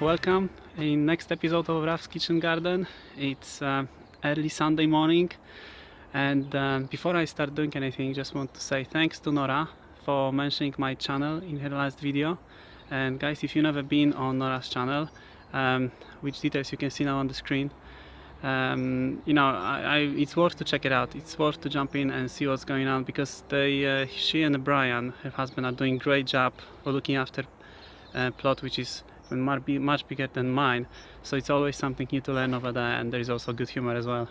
welcome in next episode of Raf's Kitchen Garden. It's early Sunday morning, and before I start doing anything, just want to say thanks to Nora for mentioning my channel in her last video. And guys, if you've never been on Nora's channel, which details you can see now on the screen, it's worth to check it out. It's worth to jump in and see what's going on, because she and Brian, her husband, are doing a great job for looking after a plot which is much bigger than mine. So it's always something new to learn over there, and there is also good humor as well.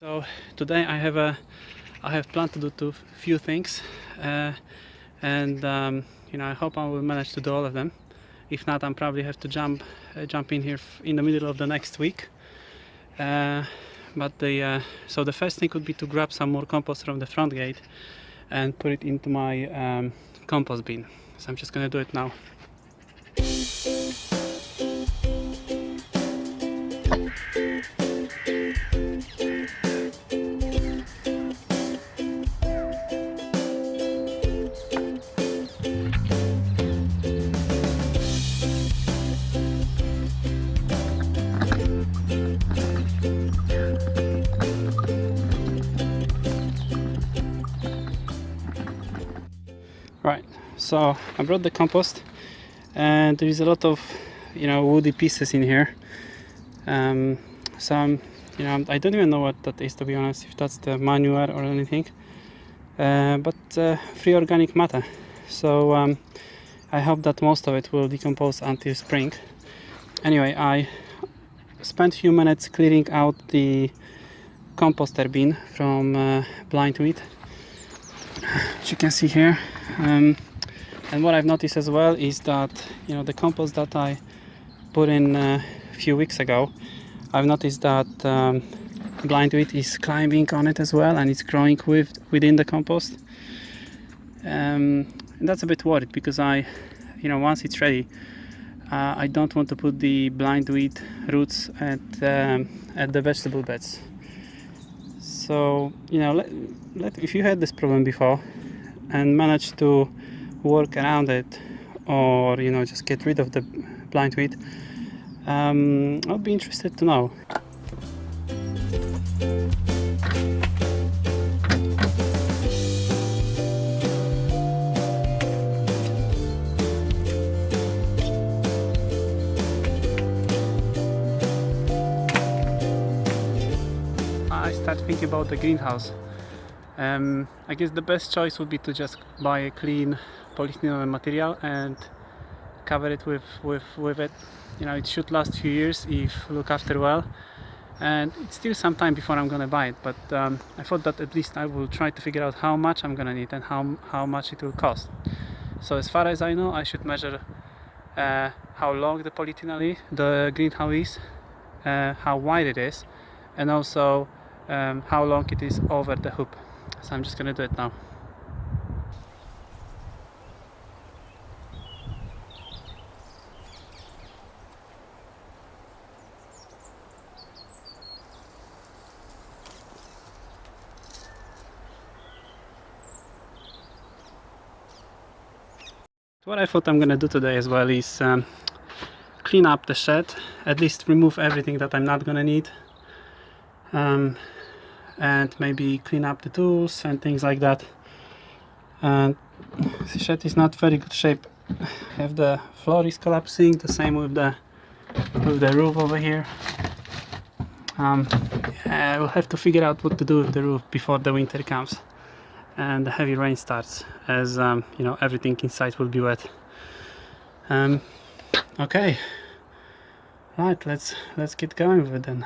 So today I have planned to do few things, I hope I will manage to do all of them. If not, I'm probably have to jump in here in the middle of the next week. So the first thing would be to grab some more compost from the front gate and put it into my compost bin. So I'm just gonna do it now. Right, so I brought the compost, and there is a lot of woody pieces in here. Some I don't even know what that is, to be honest, if that's the manure or anything, but free organic matter. So I hope that most of it will decompose until spring. Anyway, I spent a few minutes clearing out the composter bin from blind weed, which you can see here. And what I've noticed as well is that the compost that I put in a few weeks ago, I've noticed that blind weed is climbing on it as well, and it's growing within the compost. And that's a bit worried, because once it's ready, I don't want to put the blind weed roots at the vegetable beds. So if you had this problem before and managed to work around it, or just get rid of the blind weed, I'll be interested to know. I start thinking about the greenhouse. I guess the best choice would be to just buy a clean polyethylene material and cover it with it. It should last a few years if looked after well, and it's still some time before I'm gonna buy it, but I thought that at least I will try to figure out how much I'm gonna need and how much it will cost. So as far as I know, I should measure how long the greenhouse is, how wide it is, and also how long it is over the hoop. So I'm just gonna do it now. What I thought I'm gonna do today as well is clean up the shed, at least remove everything that I'm not gonna need, and maybe clean up the tools and things like that. And the shed is not very good shape. The floor is collapsing, the same with the roof over here. I will have to figure out what to do with the roof before the winter comes and the heavy rain starts, as everything inside will be wet. Okay, right, let's get going with it then.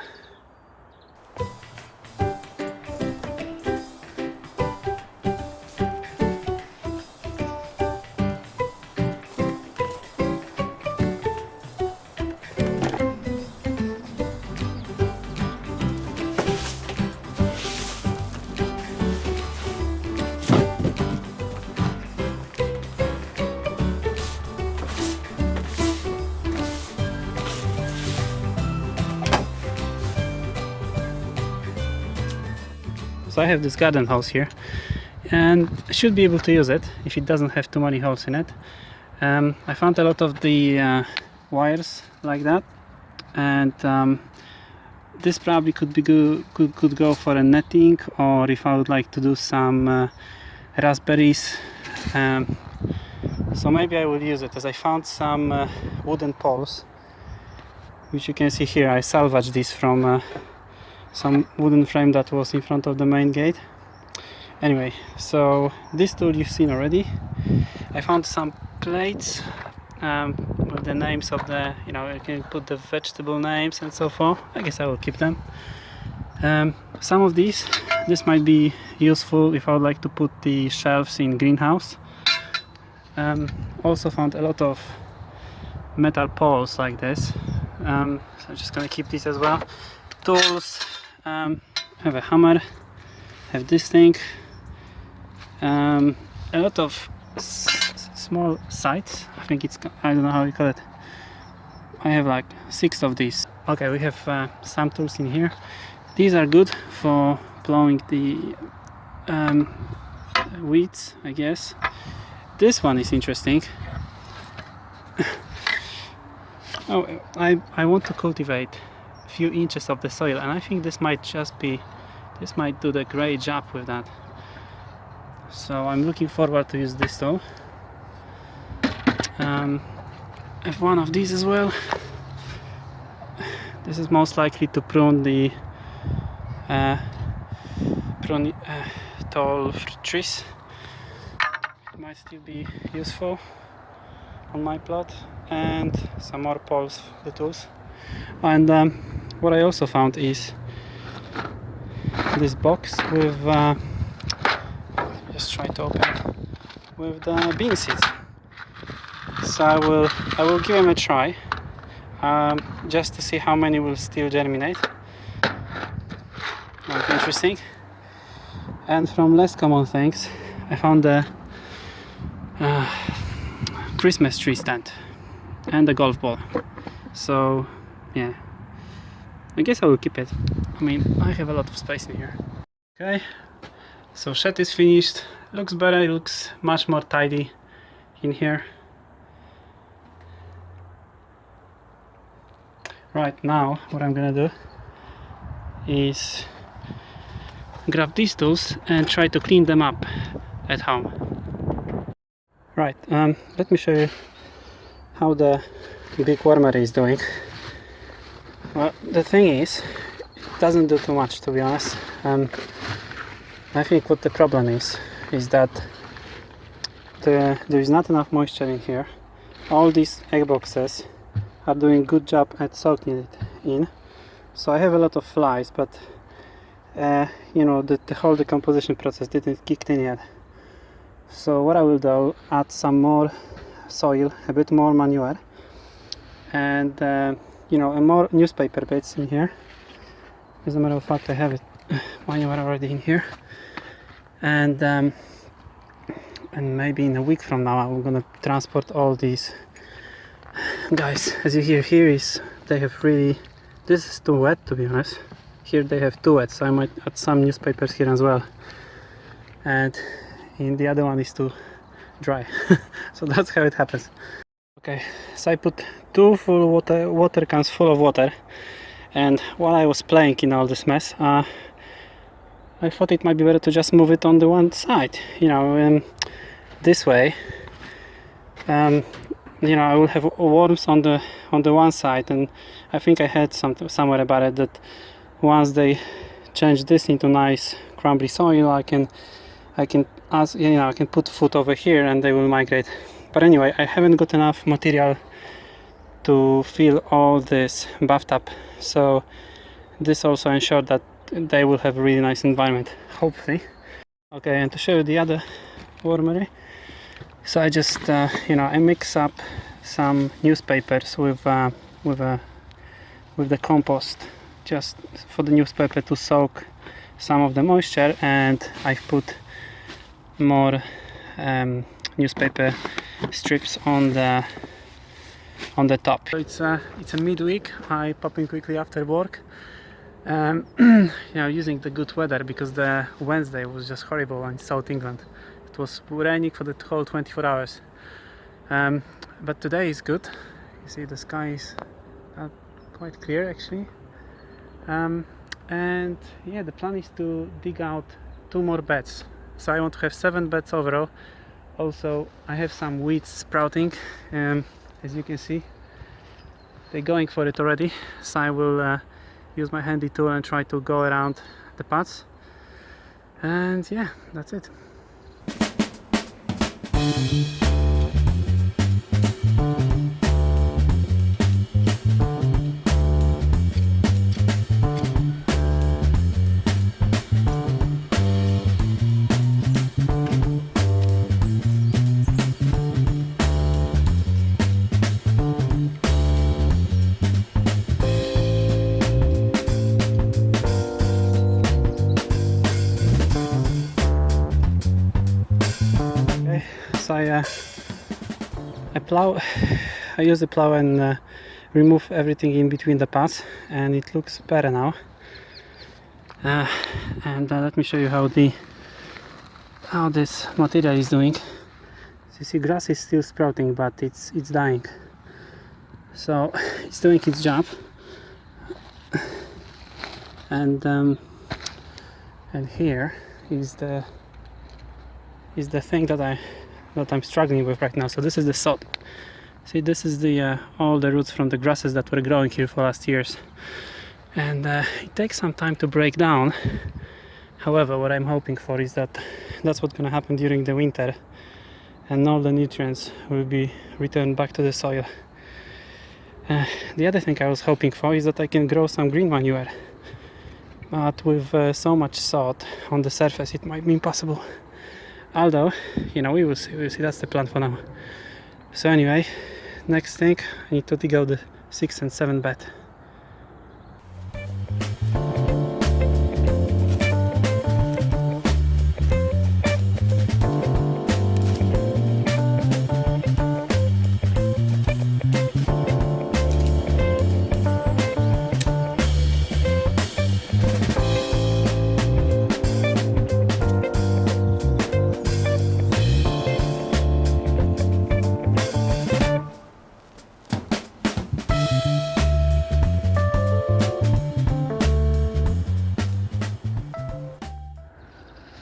So I have this garden hose here, and I should be able to use it if it doesn't have too many holes in it. I found a lot of the wires like that, and this probably could be could go for a netting, or if I would like to do some raspberries, so maybe I will use it, as I found some wooden poles, which you can see here. I salvaged these from some wooden frame that was in front of the main gate. Anyway, so this tool you've seen already. I found some plates with the names of the, you know, you can put the vegetable names and so forth. I guess I will keep them. Some of these, this might be useful if I would like to put the shelves in greenhouse. Also found a lot of metal poles like this, so I'm just gonna keep these as well. Tools, have a hammer, have this thing, a lot of small sights. I think it's, I don't know how you call it. I have like 6 of these. Okay, we have some tools in here. These are good for plowing the weeds, I guess. This one is interesting. Oh, I want to cultivate a few inches of the soil, and I think this might just be, this might do the great job with that. So I'm looking forward to use this tool. I have one of these as well. This is most likely to prune the tall trees. It might still be useful on my plot. And some more poles, the tools. And what I also found is this box with just try to open it, with the bean seeds. So I will give them a try, just to see how many will still germinate. Might be interesting. And from less common things, I found the Christmas tree stand and a golf ball. So yeah, I guess I will keep it. I mean, I have a lot of space in here. Okay, so shed is finished. Looks better, it looks much more tidy in here. Right, now what I'm gonna do is grab these tools and try to clean them up at home. Right, let me show you how the big wormery is doing. Well, the thing is, it doesn't do too much, to be honest. I think what the problem is that there is not enough moisture in here. All these egg boxes are doing good job at soaking it in, so I have a lot of flies, but you know, the whole decomposition process didn't kick in yet. So what I will do, add some more soil, a bit more manure, and you know, more newspaper bits in here. As a matter of fact, I have it manure already in here, and maybe in a week from now I'm gonna transport all these guys. As you hear here, is they have really, this is too wet, to be honest. Here they have too wet, so I might add some newspapers here as well, and in the other one is too dry. So that's how it happens. Okay, so I put 2 full water cans full of water, and while I was playing in all this mess, I thought it might be better to just move it on the one side, you know, this way. You know, I will have worms on the one side, and I think I heard somewhere about it that once they change this into nice crumbly soil, I can as you know, I can put food over here and they will migrate. But anyway, I haven't got enough material to fill all this bathtub, so this also ensured that they will have a really nice environment, hopefully. Okay, and to show you the other wormery, so I just you know, I mix up some newspapers with the compost, just for the newspaper to soak some of the moisture, and I've put more newspaper strips on the top. So it's a midweek. I pop in quickly after work, you know, using the good weather, because the Wednesday was just horrible in South England. It was raining for the whole 24 hours, but today is good, You see the sky is quite clear actually. And yeah, the plan is to dig out 2 more beds. So I want to have 7 beds overall. Also, I have some weeds sprouting, as you can see. They're going for it already. So I will use my handy tool and try to go around the paths. And yeah, that's it. So I use the plow and remove everything in between the paths, and it looks better now. And let me show you how this material is doing. So you see, grass is still sprouting, but it's dying. So it's doing its job, and here is the thing that I'm struggling with right now. So this is the sod. See, this is the all the roots from the grasses that were growing here for last years, and it takes some time to break down. However, what I'm hoping for is that that's what's going to happen during the winter, and all the nutrients will be returned back to the soil. The other thing I was hoping for is that I can grow some green manure, but with so much sod on the surface it might be impossible. Although, you know, we will see. That's the plan for now. So anyway, next thing, I need to dig out the 6 and 7 bed.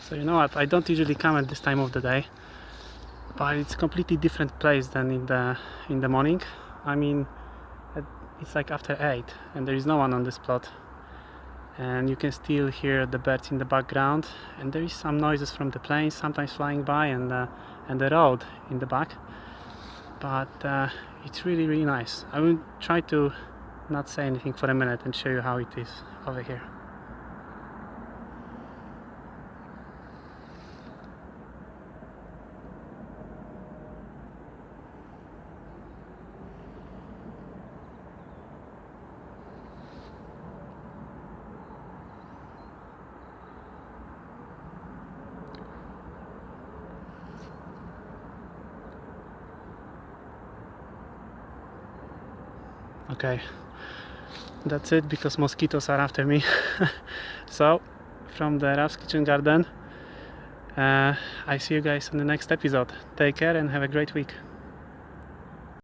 So you know what, I don't usually come at this time of the day, but it's a completely different place than in the morning. I mean, it's like after 8 and there is no one on this plot, and you can still hear the birds in the background, and there is some noises from the planes sometimes flying by, and the road in the back. But it's really nice. I will try to not say anything for a minute and show you how it is over here. Okay, that's it, because mosquitoes are after me. So, from the Raf's Kitchen Garden, I see you guys in the next episode. Take care and have a great week.